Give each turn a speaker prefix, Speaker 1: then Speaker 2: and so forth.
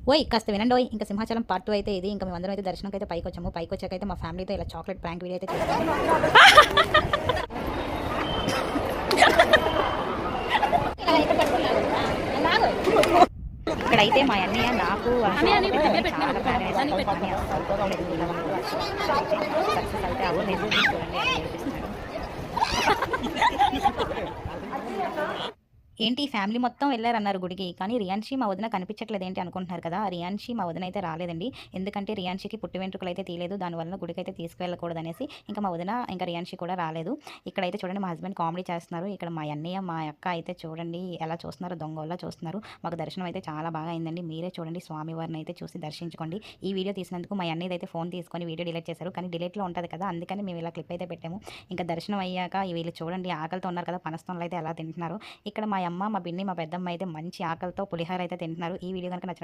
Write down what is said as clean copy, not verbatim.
Speaker 1: ఓయ్ కాస్త వినండి ఓయ్. ఇంకా సింహాచలం పార్ట్ 2 అయితే ఇది. ఇంకా మేమందరం అయితే దర్శనంకి అయితే పైకొచ్చాము. పైకొచ్చాకైతే మా ఫ్యామిలీతో ఇలా చాక్లెట్ ప్రాంక్ వీడియో అయితే చేసాము. ఇక్కడైతే మా అన్నయ్య నాకు చాలా ప్లాన్ సక్సెస్ అయితే అవ్వలేదు. ఏంటి ఫ్యామిలీ మొత్తం వెళ్లారన్నారు గుడికి. కానీ రియాన్షి మా వదిన కనిపించట్లేదు ఏంటి అనుకుంటున్నారు కదా! రియాన్షి మా వదిన అయితే రాలేదండి. ఎందుకంటే రియాన్షికి పుట్టి వెంట్రుకలైతే తీయలేదు. దానివల్ల గుడికైతే తీసుకెళ్ళకూడదనేసి ఇంకా మా వదిన ఇంకా రియాన్షి కూడా రాలేదు. ఇక్కడైతే చూడండి మా హస్బెండ్ కామెడీ చేస్తున్నారు. ఇక్కడ మా అన్నయ్య, మా అక్క అయితే చూడండి ఎలా చూస్తున్నారు, దొంగోళ్ళ చూస్తున్నారు. మాకు దర్శనం అయితే చాలా బాగా అయిందండి. మీరే చూడండి స్వామివారిని అయితే చూసి దర్శించుకోండి. ఈ వీడియో తీసినందుకు మా అన్నయ్యదైతే ఫోన్ తీసుకొని వీడియో డిలీట్ చేశారు. కానీ డిలీట్‌లో ఉంటది కదా! అందుకని మేము ఇలా క్లిప్ అయితే పెట్టాము. ఇంకా దర్శనం అయ్యాక వీళ్ళు చూడండి ఆకలితో ఉన్నారు కదా! పనస్తోన్లు అయితే ఎలా తింటున్నారో. ఇక్కడ మా అమ్మ, మా పిన్ని, మా పెద్దమ్మ అయితే మంచి ఆకలితో పులిహోర అయితే తింటున్నారు. ఈ వీడియో గనుక నచ్చినట్లయితే